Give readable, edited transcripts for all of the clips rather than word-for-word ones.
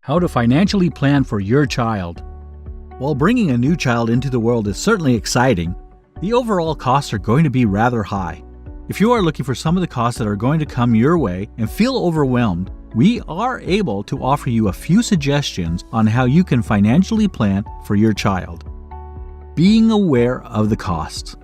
How to financially plan for your child. While bringing a new child into the world is certainly exciting, the overall costs are going to be rather high. If you are looking for some of the costs that are going to come your way and feel overwhelmed, we are able to offer you a few suggestions on how you can financially plan for your child. Being aware of the costs.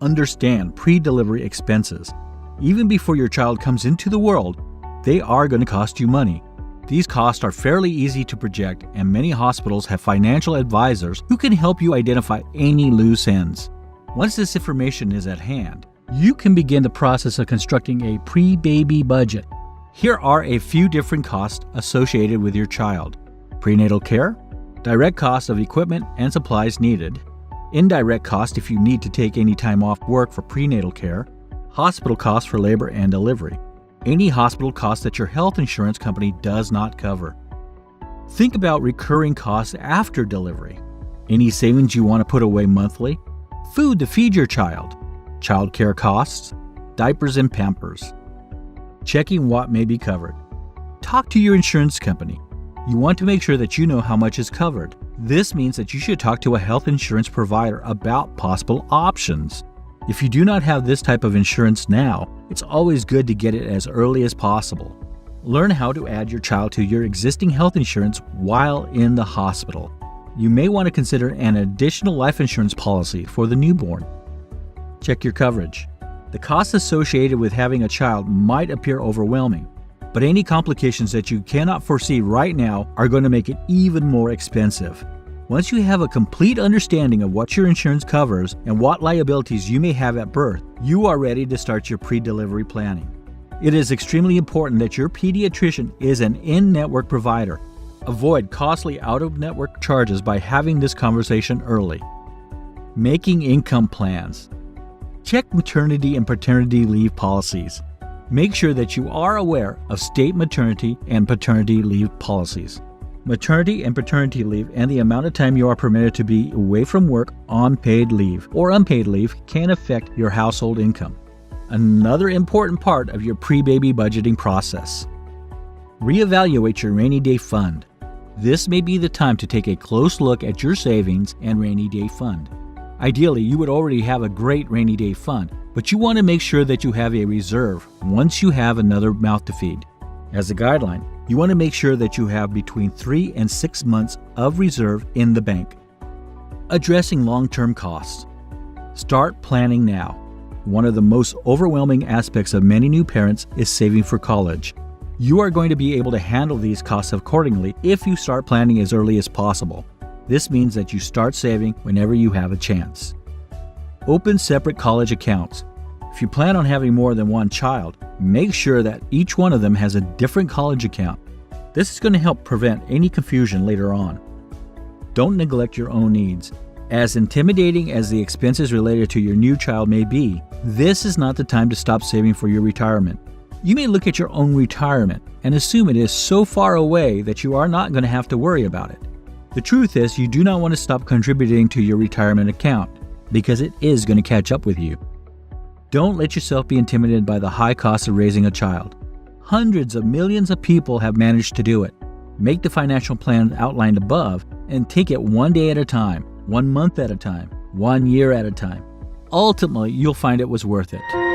Understand pre-delivery expenses. Even before your child comes into the world, they are going to cost you money. These costs are fairly easy to project, and many hospitals have financial advisors who can help you identify any loose ends. Once this information is at hand, you can begin the process of constructing a pre-baby budget. Here are a few different costs associated with your child. Prenatal care, direct cost of equipment and supplies needed, indirect cost if you need to take any time off work for prenatal care, hospital costs for labor and delivery, any hospital costs that your health insurance company does not cover. Think about recurring costs after delivery. Any savings you want to put away monthly, food to feed your child, child care costs, diapers and pampers. Checking what may be covered. Talk to your insurance company. You want to make sure that you know how much is covered. This means that you should talk to a health insurance provider about possible options. If you do not have this type of insurance now, it's always good to get it as early as possible. Learn how to add your child to your existing health insurance while in the hospital. You may want to consider an additional life insurance policy for the newborn. Check your coverage. The costs associated with having a child might appear overwhelming, but any complications that you cannot foresee right now are going to make it even more expensive. Once you have a complete understanding of what your insurance covers and what liabilities you may have at birth, you are ready to start your pre-delivery planning. It is extremely important that your pediatrician is an in-network provider. Avoid costly out-of-network charges by having this conversation early. Making income plans. Check maternity and paternity leave policies. Make sure that you are aware of state maternity and paternity leave policies. Maternity and paternity leave and the amount of time you are permitted to be away from work on paid leave or unpaid leave can affect your household income. Another important part of your pre-baby budgeting process. Reevaluate your rainy day fund. This may be the time to take a close look at your savings and rainy day fund. Ideally, you would already have a great rainy day fund, but you want to make sure that you have a reserve once you have another mouth to feed. As a guideline, you want to make sure that you have between 3 and 6 months of reserve in the bank. Addressing long-term costs. Start planning now. One of the most overwhelming aspects of many new parents is saving for college. You are going to be able to handle these costs accordingly if you start planning as early as possible. This means that you start saving whenever you have a chance. Open separate college accounts. If you plan on having more than one child, make sure that each one of them has a different college account. This is going to help prevent any confusion later on. Don't neglect your own needs. As intimidating as the expenses related to your new child may be, this is not the time to stop saving for your retirement. You may look at your own retirement and assume it is so far away that you are not going to have to worry about it. The truth is, you do not want to stop contributing to your retirement account because it is going to catch up with you. Don't let yourself be intimidated by the high cost of raising a child. Hundreds of millions of people have managed to do it. Make the financial plan outlined above and take it one day at a time, 1 month at a time, 1 year at a time. Ultimately, you'll find it was worth it.